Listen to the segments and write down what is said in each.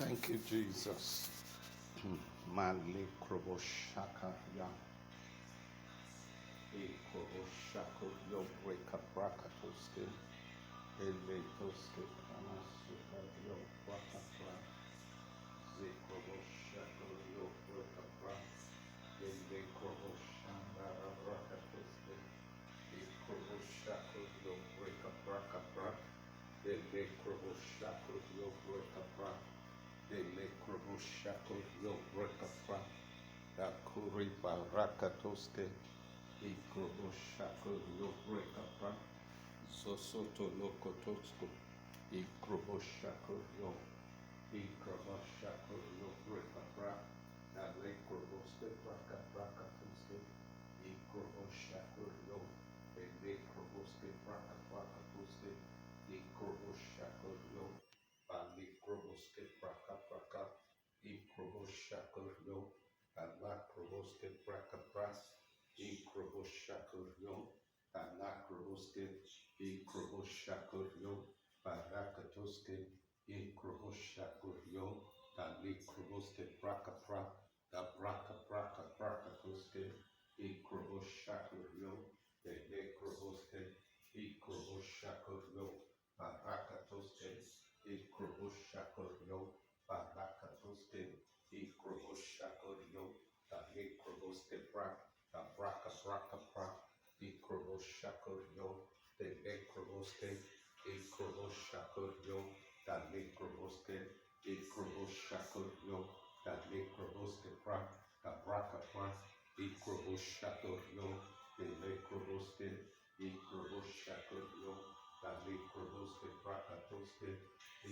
Thank you, Jesus. Mali kroboshaka ya e kroboshako yo break up rakatoske ele toske amasuka yo rakatra ze kroboshako yo break up rak ele kroboshanda rakatoske e kroboshako yo break up rakatra ele kroboshako yo break up rak ele kroboshako yo break up rak Dakuri barakatoske ikroboshako yobrekapa zosoto lokotosko ikroboshako yo ikroboshako yobrekapa dalekroboske brakatoske ikroboshako yo elekroboske brakatoske ikroboshako yo balikroboske brakapaka ikroboshako yo Alakroboske brakapras, Ikroboshakuryo, Alakroboske, Ikroboshakuryo, Barakatoske, Ikroboshakuryo, Alikroboske brakapra, the brakatoske, Ikroboshakuryo, the Lekroboske, Ikroboshakuryo, Barakatoske, Ikroboshakuryo, Barakatoske, Ikroboshakuryo, Ikroboske brak, braka brak, Ikroboshakuryo, the Lekroboske, Ikroboshakuryo, the Lekroboske, Ikroboshakuryo, the Lekroboske brak, Ikroboshakuryo, the Lekroboske, Ikroboshakuryo, the Lekroboske brakatoske,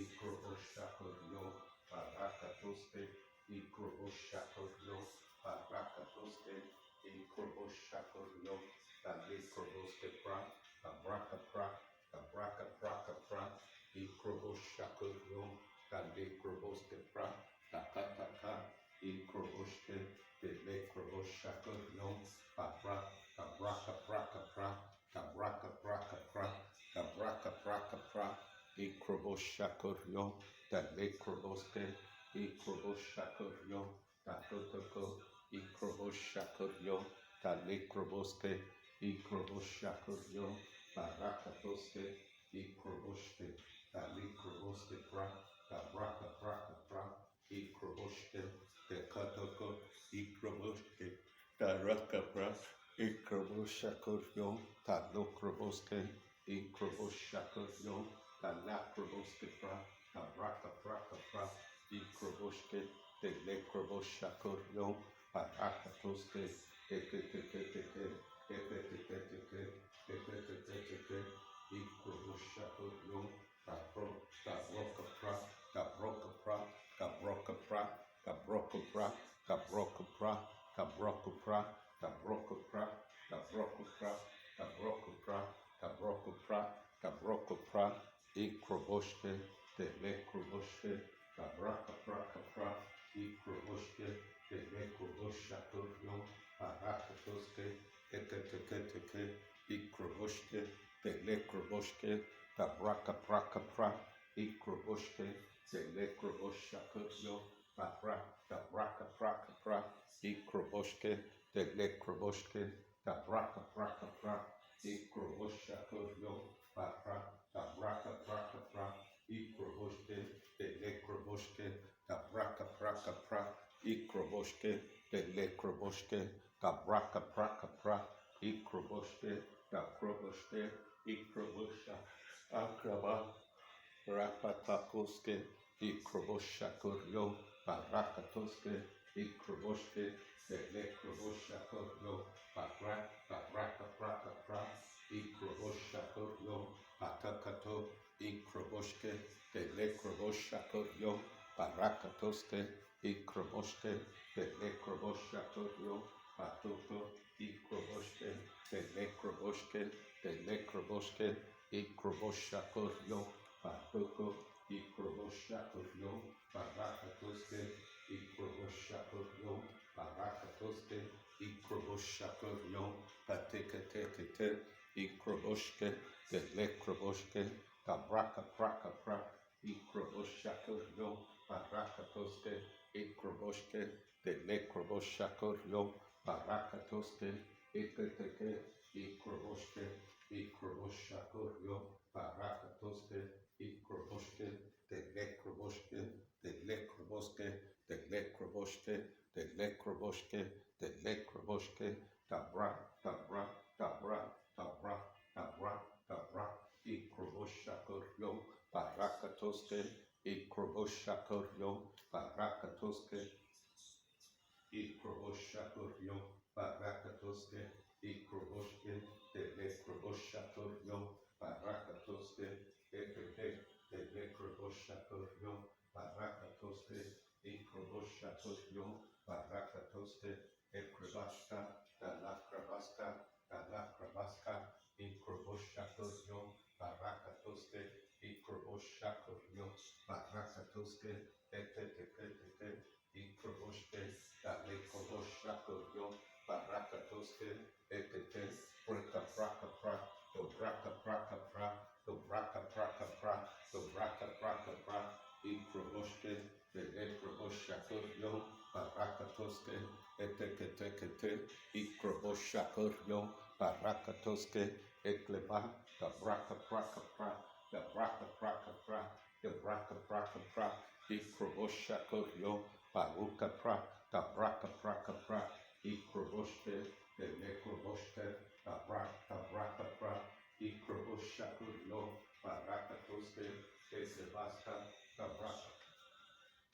Ikroboshakuryo, Barakatoske, Ikroboshakuryo, Barakatoske, Ikroboshakuryo, Dalekroboske pra, Braka, Ikroboshakuryo, Dalekroboske pra, Takataka, Ikroboske, Delekroboshakurnyo, Braka, Ikroboshakuryo, Dalekroboske, Ikroboshakuryo, Tatotoko, Ikroboshakuryo, Dalekroboske, Ikroboshakuryo, Barakatoske, Ikroboske, Dalekroboske pra, Braka, Ikroboske, Dekatoko, Ikroboske, Darakapra, Ikroboshakuryo, Talokroboske, Ikroboshakuryo, Dalakroboske pra, Braka, Ikroboske, Delekroboshakurnyo, Barakatoske, Ikroboshakuryo, Gabrokopra, Ikroboshke, Delekroboshke, Gabraka, Ikroboshke, Delekroboshakurnyo, Barakatoske, Ikroboshke, Delekroboshke, Gabraka, Ikroboshke, Delekroboshakurnyo, Gabraka, Ikroboshke, Delekroboshke, Gabraka, Ikroboshakuryo, Gabraka, Ikroboshke, Delekroboshke, Gabraka, Ikroboshke, Delekroboshke, Gabraka, Ikroboshke, Gabroboshke, Ikrobosha, Akraba, Rapatakoske, Ikroboshakuryo, Barakatoske, Ikroboshke, Delekroboshakurnyo, Braka, Ikroboshakuryo, Batakato, Ikroboshke, Delekroboshakurnyo, Barakatoske, Ikroboshke, Delekroboshakurnyo, Batuko, Ikroboshke, Delekroboshke, Ikroboshakuryo, Batuko, Ikroboshakuryo, Barakatoske, Ikroboshakuryo, Barakatoske, Ikroboshakuryo, Batekate, Ikroboshke, Delekroboshke, Gabraka, Ikroboshakuryo, Barakatoske, Ikroboshke, the Nekroboshakor Barakatoske, Ekateke, Ikroboshke, Ikroboshakoryo, Barakatoske, Ikroboshke, the Nekroboshke, the Nekroboske, the Nekroboshke, the Nekroboshke, the Nekroboshke, Tabra, Tabra, Tabra, Tabra, Tabra, Tabra, Ikroboshakoryo, Barakatoske, Ikroboshakoryo, Barakatoske, Ikroboshakoryo, Barakatoske, Ikroboshke, Telekroboshakoryo, Barakatoske, Ekete, Telekroboshakoryo, Barakatoske, Ikroboshakoryo, Barakatoske, Ekrabashka, Dalakrabaska, Dalakrabaska, Ikroboshakoryo, Barakatoske, Ikroboshakoryo, Barakatoske, Ekete, Ikroboshke, Dalekoboshakoryo, Barakatoske, Ekete, Braka Braka Pra, the Braka Braka Pra, the Braka Braka Pra, the Braka Braka Pra, Ikroboshke, the Ekroboshakoryo, Barakatoske, Ekete, Ikroboshakoryo, Barakatoske, Ekleba, the Braka Braka Pra, the Braka Braka Pra, the Braka Braka Pra, Ikroboshakoryo, Baruka Pra, the Braka Braka Pra, Ikroboshke, the Nekroboshke, the Braka Pra, Ikroboshakoryo, Barakatoske, the Sebaska, the Braka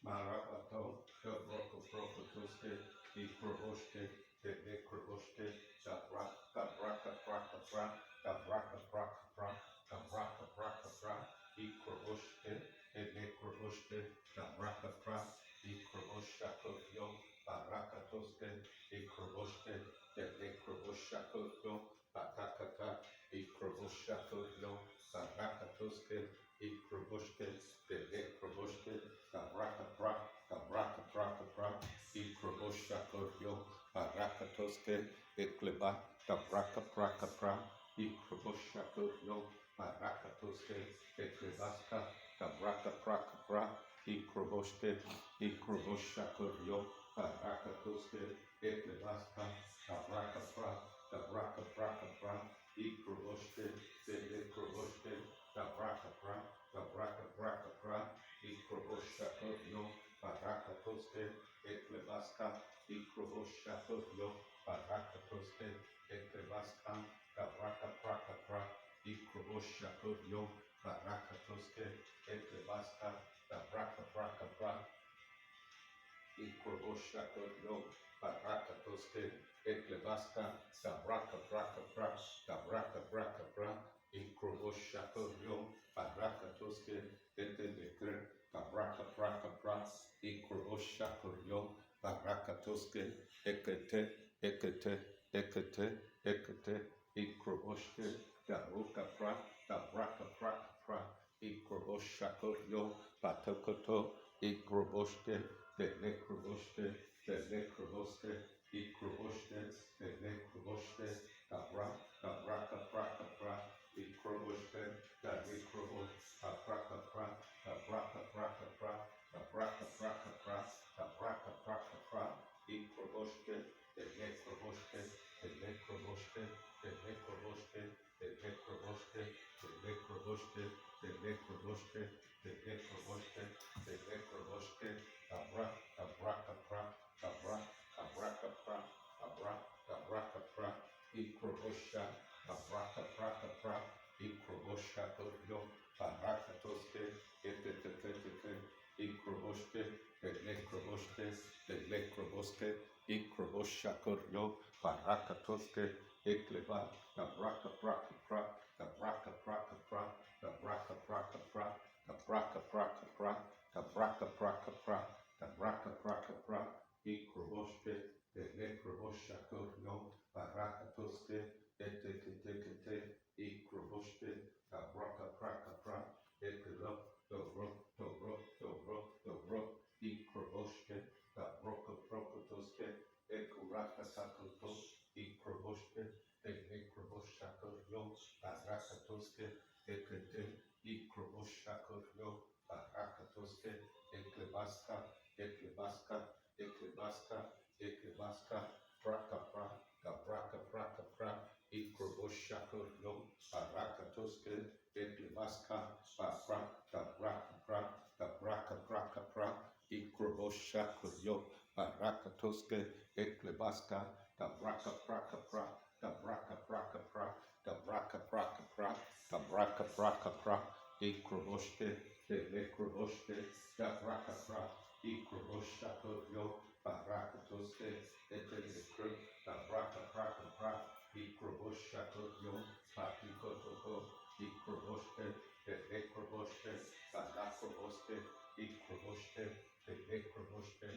Marabato, the Broko Prokotoske, Ikroboshke, the Nekroboshke, the Braka Braka Pra, the Braka Braka Pra, the Braka Braka Pra, Ikroboshke, the Nekroboshke, the Braka Pra, Ikroboshakoryo, Barakatoske, Ikroboshke, the Nekroboshakoryo, Batakata, Ikroboshakoryo, Barakatoske, Ikroboshke, the Nekroboshke, the Braka Pra, the Braka Braka Pra, Ikroboshakoryo, Barakatoske, Ikleba, the Braka Braka Pra, Ikroboshakoryo, Barakatoske, Iklebaska, the Braka Braka Pra, Ikroboshke, Ikroboshakoryo, Barakatoske, Eklebaska, the Braka Pra, the Braka Braka Pra, Ikroboshke, the Ekroboshke, the Braka Pra, the Braka Braka Pra, Ikroboshakoryo, Barakatoske, Eklebaska, Ikroboshakoryo, Barakatoske, Eklebaska, the Braka Braka Pra, Ikroboshakoryo, Barakatoske, Eklebaska, the Braka Braka Pra, Ikroboshakoryo, Barakatoske, Eklebaska, the Braka Braka Pra, the Braka Braka Pra, Ikroboshakoryo, Barakatoske, Eklebaska, the Braka Braka Pra, Ikroboshakoryo, Barakatoske, Ekete, Ikroboshke, the Ruka Pra, the Braka Braka Pra, Ikroboshakoryo, Batokoto, Ikroboshke, the Nekroboshke, the Nekroboshke, Ikroboshke, the Nekroboshke, the Braka Braka Pra, Ikroboshke, the Nekrobosh, the Braka Pra, the Braka Braka Pra, the Braka Braka Pra, the Braka Braka Pra, Ikroboshke, the Nekroboshke, the Nekroboshke, the Nekroboshke, the Nekroboshke, the Nekroboshke, the Nekroboshke, the Nekroboshke, the Nekroboshke, the Braka Pra, the Braka Pra, the Braka Pra, Ikrobosha, the Braka Braka Pra, Ikroboshakoryo, Barakatoske, Ikroboshke, the Nekroboshke, the Nekroboshke, Ikroboshakoryo, Barakatoske, Ekleba, the Braka Braka Pra, the Braka Braka Pra, the Braka Braka Pra, the Braka Braka Pra, the Braka Braka Pra, the Braka Braka Pra, Ikroboshke, the Nekroboshakoryo, Barakatoske, Ikroboshke, the Braka Braka Pra, Ekelo, Dobro, Ikroboshke, the Broko Prokotoske, Ekuraka Takoto, Ikroboshke, the Nekroboshakoryo, Barakatoske, Ekete, Ikroboshakoryo, Barakatoske, eklebaska, eklebaska, eklebaska, eklebaska, praka pra, gabraka praka pra, ikroboshako yo, parakatoske, eklebaska, papra, gabraka pra, gabraka praka pra, ikroboshako yo, parakatoske, eklebaska, gabraka praka pra, gabraka praka pra, gabraka praka pra, gabraka praka pra, ikroboshke, ekroboshke, gabraka pra, ikroboshako yo, parakatoske, eklebaska, gabraka praka pra, ikroboshako yo, pakikotoko, ikroboshke, ekroboshke, gabrakoboshke, ikroboshke, ekroboshke,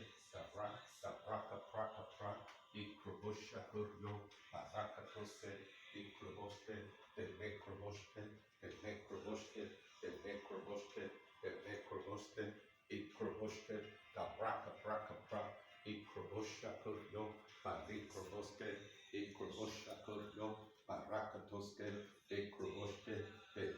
gabraka praka pra, ikroboshako yo, parakatoske, ikroboshke, ekroboshke, ekroboshke, ekroboshke, ekroboshke, ikroboshke, gabraka praka pra, ikroboshako yo, parikroboshke, ikroboshako yo, parakatoske, ikroboshke,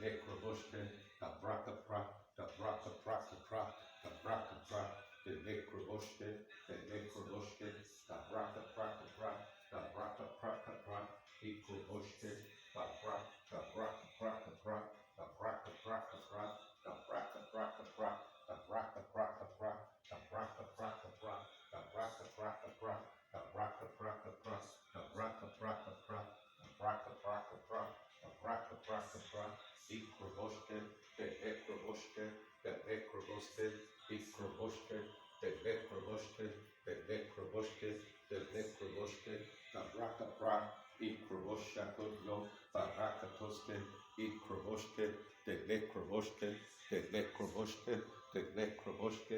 ekroboshke, gabraka pra, gabraka praka pra, gabraka pra, ekroboshke, ekroboshke, gabraka praka pra, gabraka praka pra, ikroboshke, gabraka praka pra, gabraka praka pra, gabraka praka pra, gabraka praka pra, gabraka praka pra, gabraka praka pra, gabraka praka pra, gabraka praka pra, gabraka praka pra, gabraka praka pra, ikroboshke, ekroboshke, ekroboshke, ikroboshke, ekroboshke, ekroboshke, ekroboshke, gabraka pra, ikroboshako yo, parakatoske, ikroboshke, ekroboshke, ekroboshke, ekroboshke,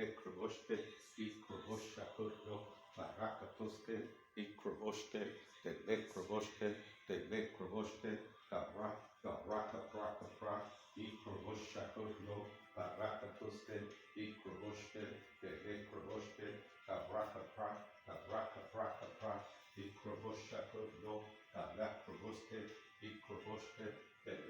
ekroboshke, ikroboshako yo, parakatoske, ikroboshke, ekroboshke, ekroboshke, gabraka praka pra, ikroboshako yo, parakatoske, ikroboshke, ekroboshke, gabraka pra, gabraka praka pra, ikroboshako yo, gabrakoboshke, ikroboshke,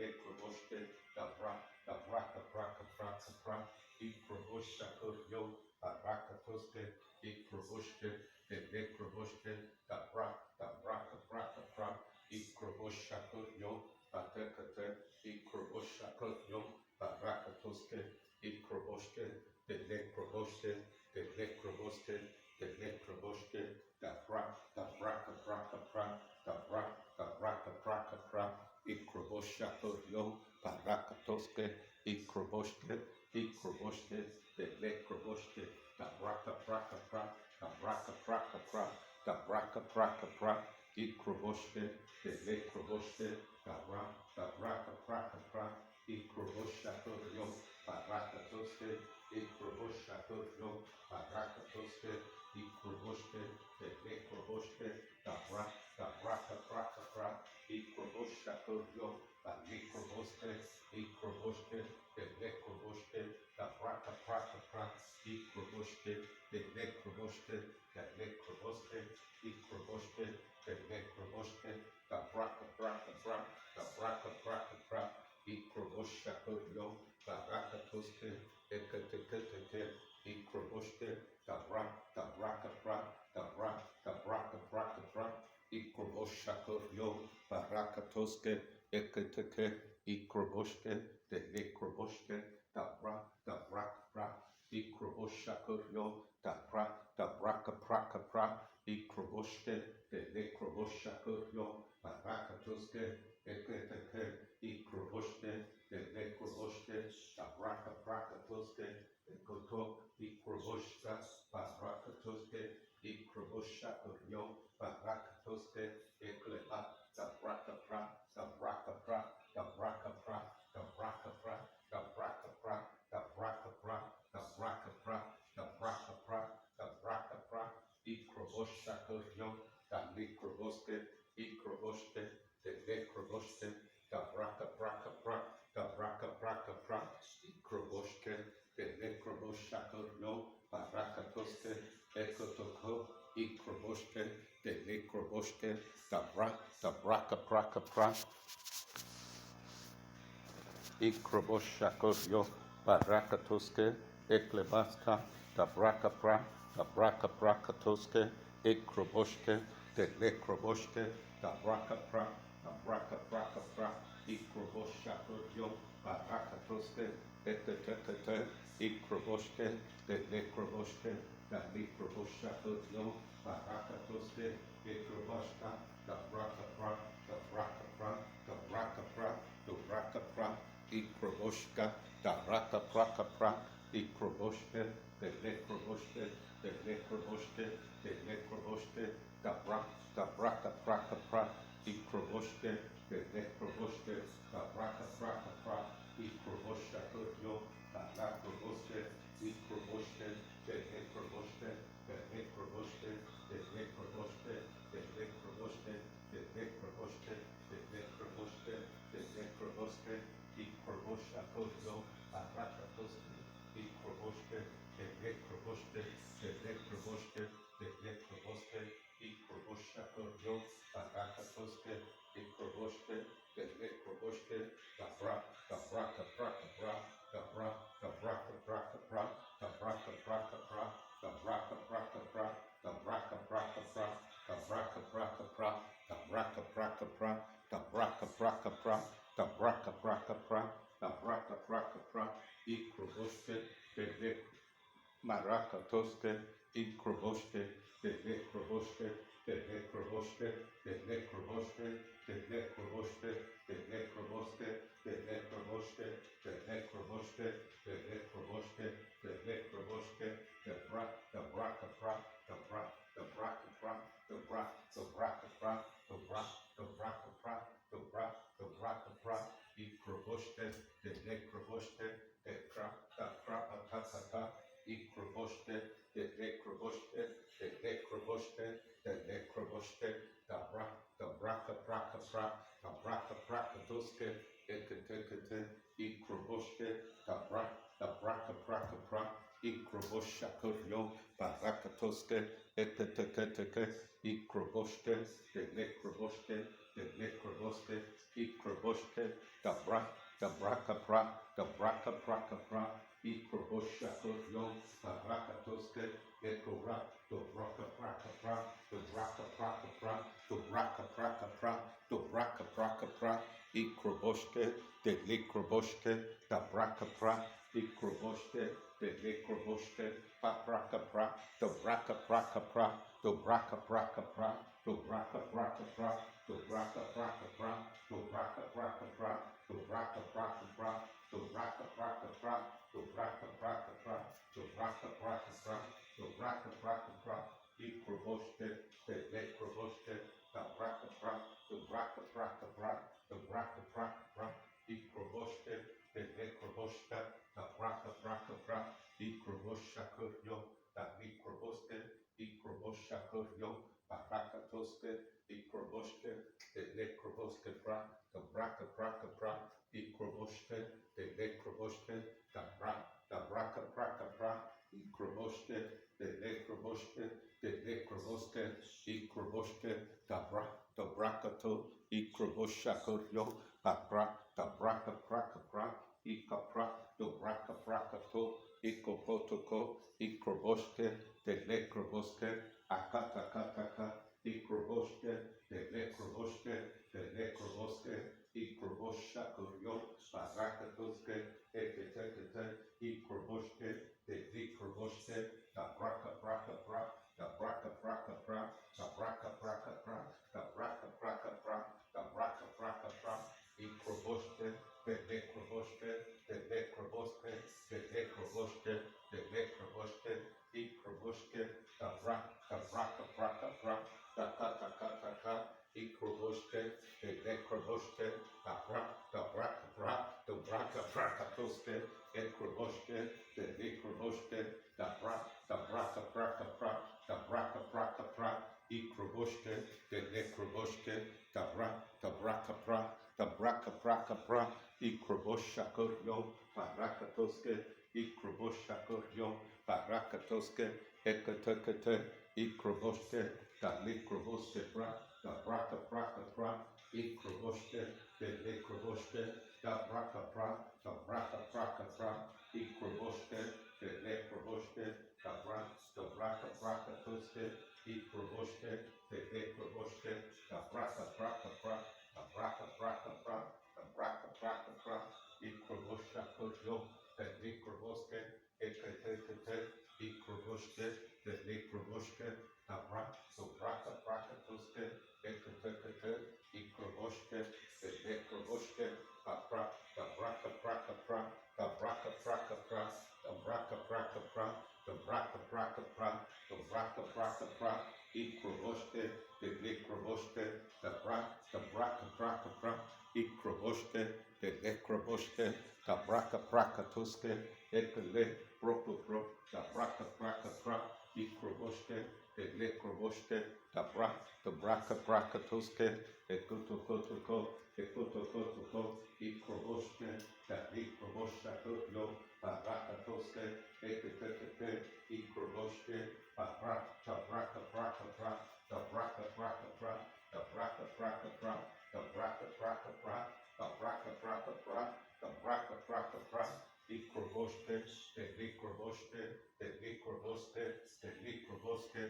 ekroboshke, gabraka praka praka pra, ikroboshako yo, parakatoske, ikroboshke, ekroboshke, gabraka praka pra, ikroboshako yo, patekate, ikroboshako yo, parakatoske, ikroboshke, ekroboshke, ekroboshke, ekroboshke, gabraka praka pra, gabraka praka pra, ikroboshako yo, parakatoske, ikroboshke, ikroboshke, ekroboshke, gabraka praka pra, gabraka praka pra, gabraka praka pra, ikroboshke, ekroboshke, gabraka praka pra, ikroboshako yo, parakatoske, ikroboshako yo, parakatoske, ikroboshke, ekroboshke, gabraka praka pra, ikroboshako yo, ikroboshke, ikroboshke, ekroboshke, gabraka praka pra, ikroboshke, ekroboshke, ekroboshke, ikroboshke, ekroboshke, gabraka praka pra, gabraka praka pra, ikroboshako yo, parakatoske, ekroboshke, ikroboshke, gabraka pra, gabraka praka pra, ikroboshako yo, parakatoske, eketeke, ikroboshke, ekroboshke, gabraka pra, ikroboshako yo, gabraka praka pra, ikroboshke, ekroboshako yo, parakatoske, eketeke, ikroboshke, ekroboshke, gabraka prakatoske, ekoto, ikroboshka, parakatoske, ikroboshako yo, parakatoske, ekleba, gabraka pra, gabraka pra, gabraka pra, gabraka pra, gabraka pra, gabraka pra, gabraka pra, gabraka pra, gabraka pra, ikroboshako yo, galikroboske, ikroboshke, ekroboshke, gabraka praka pra, gabraka praka pra, ikroboshke, ekroboshako yo, parakatoske, ekotoko, ikroboshke, ekroboshke, gabraka praka pra, ikroboshako yo, parakatoske, eklebaska, da braka pra, da braka prakatoske, ekroboshke, de lekroboshke, da braka pra, da braka pra, ikroboshako, barakatoske, etetetete, ikroboshke, de lekroboshke, da likroboshako, barakatoske, ekroboshka, da braka pra, da braka pra, da braka pra, da braka pra, ikroboshka, da raka praka pra, ikroboshke, de lekroboshke, de lekroboshke, de lekroboshke, da braka praka pra, ikroboshke, de lekroboshke, da braka praka pra, ikroboshka yo, da lakroboshke, ikroboshke, de lekroboshke, de lekroboshke, de lekroboshke, de lekroboshke, de lekroboshke, de lekroboshke, de lekroboshke, ikroboshka yo, da lakroboshke, ikroboshke, de lekroboshke, de lekroboshke, de lekroboshke, ikroboshka yo, da lakroboshke, ikroboshke, de lekroboshke, da braka braka bra, da braka braka bra, da braka braka bra, da braka braka bra, da braka braka bra, da braka braka bra, da braka braka bra, da braka braka bra, da braka braka bra, da braka braka bra, ikroboshke, de Maraka toske, ikroboshke, de lekroboshke, de lekroboshke, de lekroboshke, de lekroboshke, de lekroboshke, de lekroboshke, de lekroboshke, de lekroboshke, de lekroboshke, de braka pra, de braka pra, de braka pra, de braka pra, de braka pra, ikroboshke, de lekroboshke, de pra, ikroboshke, de lekroboshke, de lekroboshke, de lekroboshke, da braka braka pra, da braka braka doske, eketekete, ikroboshke, da braka braka pra, ikroboshaka yo, baraka toske, eketekete, ikroboshke, de lekroboshke, de lekroboshke, ikroboshke, da braka pra, da braka braka pra, ikroboshako yo, barakatoske, ekora, do braka braka pra, do braka braka pra, do braka braka pra, do braka braka pra, ikroboshke, de likroboshke, da braka pra, ikroboshke, de likroboshke, pa braka pra, do braka braka pra, do braka braka pra, do braka braka pra, do braka braka pra, do braka braka pra, do braka braka pra, do braka braka pra, do braka braka pra, do braka braka pra, do braka braka pra, ikroboshke, de lekroboshke, da braka pra, do braka braka pra, do braka braka pra, ikroboshke, de lekroboshke, da braka braka pra, ikroboshaka yo, da likroboshke, ikroboshaka yo, baraka toske, ikroboshke, de lekroboshke pra, da braka braka pra, ikroboshke, de lekroboshke, da braka braka pra, ikroboshke, de lekroboshke, de lekroboshke, ikroboshke, da braka to, ikroboshaka yo, da braka braka pra, ikapra, do braka braka to, ikopotoko, ikroboshke, de lekroboshke, akata kataka, ikroboshke, de lekroboshke, de lekroboshke, ikroboshaka yo, barakatoske, eketekete, ikroboshke, de likroboshke, da braka braka pra, da braka braka pra, da braka braka pra, da braka braka pra, da braka braka pra, ikroboshke, de lekroboshke, de lekroboshke, de lekroboshke, de lekroboshke, ikroboshke, da braka braka pra, da kata kata ka, ikroboshke, de lekroboshke, da braka bra, do braka braka toske, ekroboshke, de lekroboshke, da braka braka pra, da braka braka pra, ikroboshke, de lekroboshke, da braka pra, da braka braka pra, ikroboshako yo, baraka toske, ikroboshako yo, baraka toske, ekete, ikroboshke, da lekroboshke pra, da braka braka pra, ikroboshke, de lekroboshke, da braka pra, ikroboshke, de kroboshke, da braka braka tuske, ekle broko bro, da braka braka bra, I kroboshke, le kroboshke, da braka braka tuske, ekuto koto ko, ekuto koto ko, I kroboshke, da li krobosha yo, da braka tuske, ekete, I kroboshke, da braka braka bra, da braka braka bra, da braka braka bra, da braka braka bra, da braka braka bra, da braka braka bra, I kroboshke, li kroboshke, li kroboshke, li kroboshke,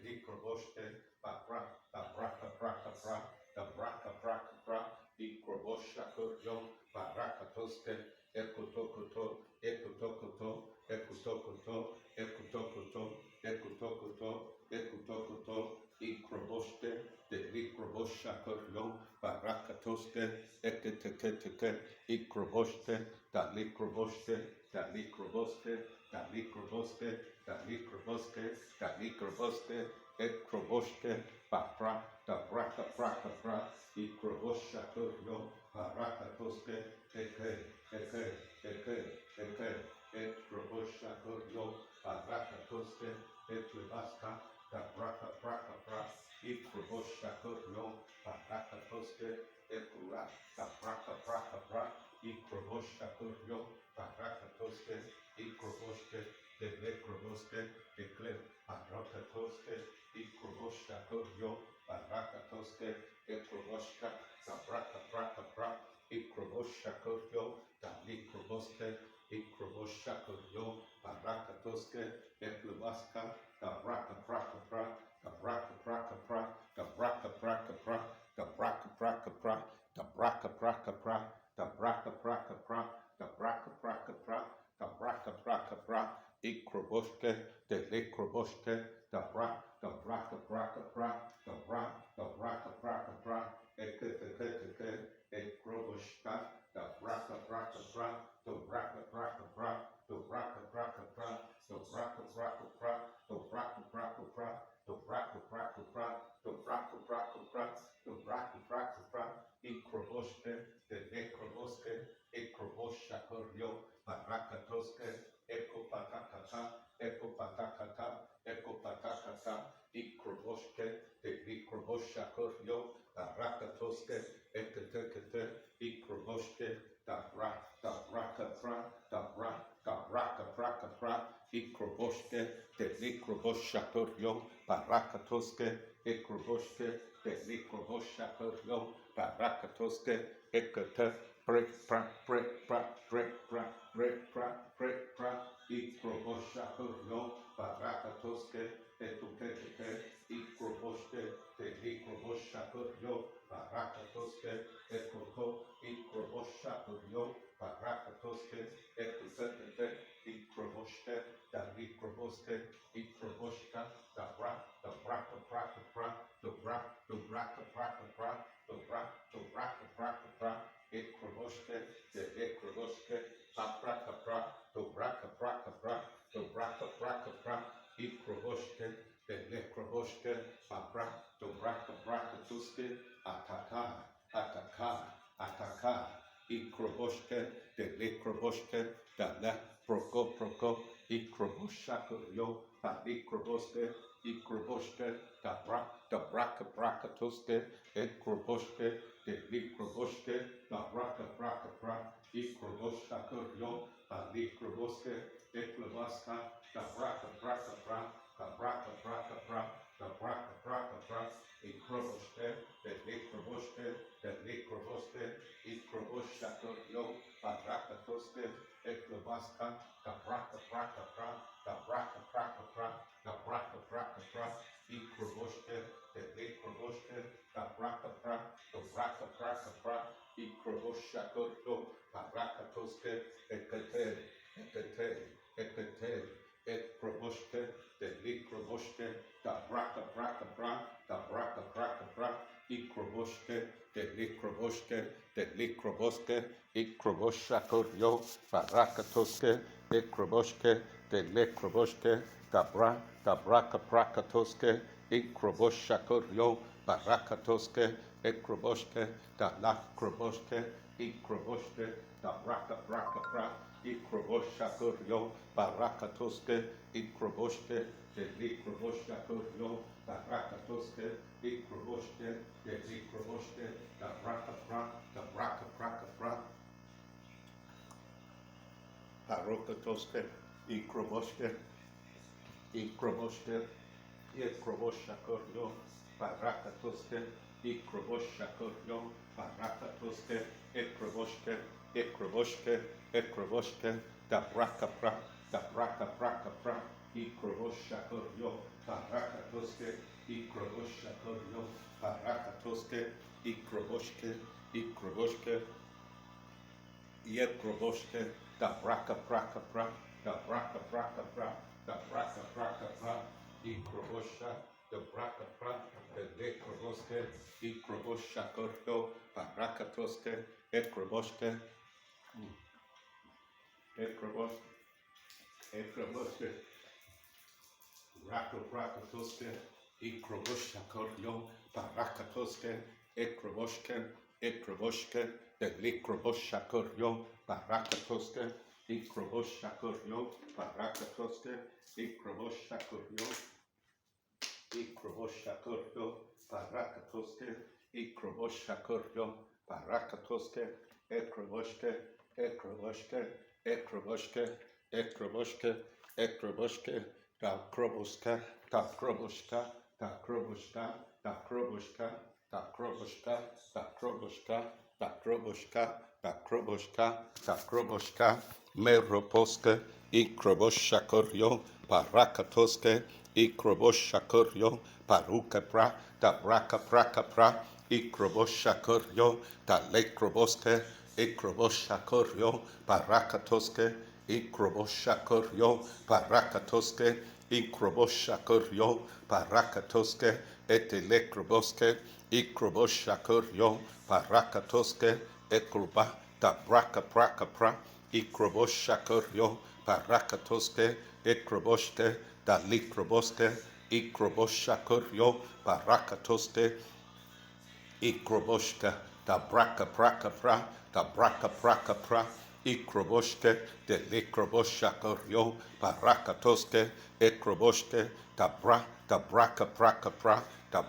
li kroboshke, da braka braka bra, da braka braka bra, I krobosha yo, baraka toske, ekotokoto, ekotokoto, ekotokoto, ekotokoto, ekotokoto, ekotokoto, I kroboshke, li krobosha yo, baraka toske, eketeke, I kroboshke, da li kroboshke, da li kroboshke, da li kroboshke, da li kroboshke, da li kroboshke, ek kroboshke, bapra, da braka braka bra, I krobosha yo, baraka toske, eke, ek krobosha yo, baraka toske, ek lebaska, da braka braka bra, I krobosha yo, baraka toske, ek ura, da braka braka bra, I krobosha yo, baraka toske, I kroboshke, le kroboske, ekle, baraka toske, I krobosha yo, baraka toske, ek kroboshka, da braka braka bra, I krobosha yo, da li kroboske, I krobosha yo, baraka toske, ek lebaska, da braka braka bra, da braka braka bra, da braka braka bra, da braka braka bra, da braka braka bra, da braka braka bra, da braka braka bra, da braka braka bra, I kroboshke, de le kroboshke, da braka braka bra, da braka braka bra, ekete, ek kroboshka, da braka braka bra, da braka braka bra, da braka braka bra, da braka braka bra, da braka braka bra, da braka braka bra, da braka braka bra, da braka braka bra, I kroboshke, de le kroboske, ek krobosha yo, baraka toske, eko patakata, eko patakata, eko patakata, I kroboshke, de li krobosha yo, baraka toske, ekete, I kroboshke, da braka bra, da braka bra, I kroboshke, de li krobosha yo, baraka toske, ek kroboshke, de li krobosha yo, baraka toske, ekete, break, I krobosha yo, baraka toske, ekete, I kroboshke, de li krobosha yo, baraka toske, ekoto, I krobosha yo, baraka toske, ekete, I kroboshke, da li kroboske, I kroboshka, da braka braka bra, da braka braka bra, da braka bra, ek kroboshke, de ek kroboshke, da braka bra, da braka bra, da braka bra, I kroboshke, de le kroboshke, da braka tuske, ataka, I kroboshke, de le kroboshke, da la proko, I kroboshaka yo, da li kroboshke, I kroboshke, da braka tuske, ek kroboshke, de li kroboshke, da braka bra, I kroboshaka yo, da li kroboshke, ek lebaska, da braka bra, da braka bra, da braka bra, I kroboshke, de li kroboshke, de li kroboshke, I kroboshaka yo, da braka tuske, ek lebaska, da braka bra, da braka bra, da braka bra, I kroboshke, de li kroboshke, da braka bra, I kroboshaka yo, da braka tuske, ekete, ek kroboshke, de li kroboshke, da braka bra, da braka bra, I kroboshke, de li kroboshke, de li kroboshke, I kroboshaka yo, baraka toske, ek kroboshke, de le kroboshke, da braka toske, ik kroboshka yo, baraka toske, ek kroboshke, da la kroboshke, ikroboshke, da braka braka pra, ikroboshakuryo, barakatoske, ikroboshke, de likroboshakuryo, barakatoske, ikroboshke, de likroboshke, da braka pra, barokatoske, ikroboshke, ikroboshke, ikroboshakuryo, barakatoske, ikroboshakuryo, barakatoske, ikroboshke, ikroboshke, ikroboshke, da braka pra, ikroboshakuryo, barakatoske, ikroboshakuryo, barakatoske, ikroboshke, ikroboshke, ikroboshke, da braka pra, ikrobosha, da braka pra, de lekroboske, ikroboshakuryo, barakatoske, ikroboshke, ikroboshke, rakatoske, ikroboshakuryo, barakatoske, ikroboshke, de likroboshakuryo, barakatoske, ikroboshakuryo, barakatoske, ikroboshakuryo, barakatoske, ikroboshakuryo, barakatoske, ikroboshke, da kroboska, da kroboska, da kroboska, da kroboska, da kroboska, da kroboska, da kroboska, da kroboska, da kroboska, meroposke, ikroboshakuryo, barakatoske, ikroboshakuryo, baruka pra, da braka praka pra, ikroboshakuryo, da lekroboske, ikroboshakuryo, barakatoske, ikroboshakuryo, barakatoske, ikroboshakuryo, barakatoske, etelekroboske, ikroboshakuryo, barakatoske, ekroba, da braka praka pra, ikroboshakuryo, barakatoske, ikroboshke, da likroboske, ikroboshakuryo, barakatoske, ikroboshke, da braka praka pra, da braka praka pra, ikroboshke, de likroboshakuryo, barakatoske, ikroboshke, da braka praka pra, da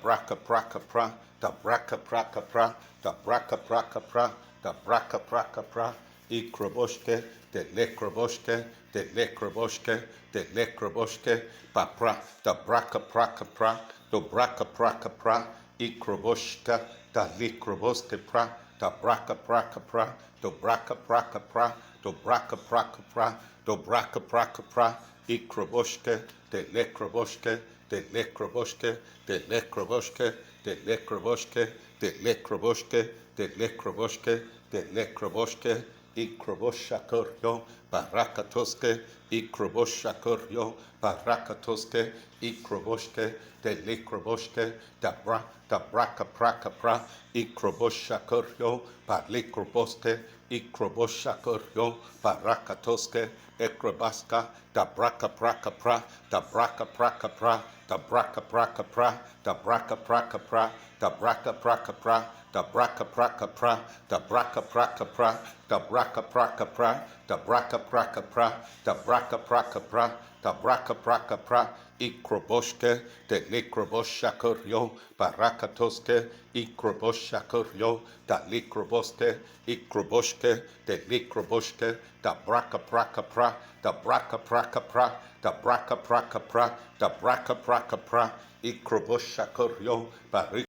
braka praka pra, da braka praka pra, da braka praka pra, da braka praka pra, ikroboshke, de lekroboshke, de lekroboshke, de lekroboshke, papra, da braka praka pra, do braka praka pra, ikroboshka, da likroboske pra, da braka praka pra, do braka praka pra, do braka praka pra, do braka praka pra, ikroboshke, de lekroboshke, de lekroboshke, de lekroboshke, de lekroboshke, de lekroboshke, de lekroboshke, de lekroboshke, ikroboshakuryo, barakatoske, ikroboshakuryo, barakatoske, ikroboshke, de likroboshke, da braka praka pra, ikroboshakuryo, balikroboske, ikroboshakuryo, barakatoske, ekrobaska, da braka praka pra, da braka praka pra, da braka praka pra, da braka praka pra, da braka praka pra, da braka praka pra, da braka praka pra, da braka praka pra, da braka praka pra, da braka praka pra, da braka praka pra, ikroboshke, de likroboshakuryo, barakatoske, ikroboshakuryo, da likroboske, ikroboshke, de likroboshke, da braka praka pra, da braka praka pra, da braka praka pra, da braka praka pra, ikroboshakuryo, barik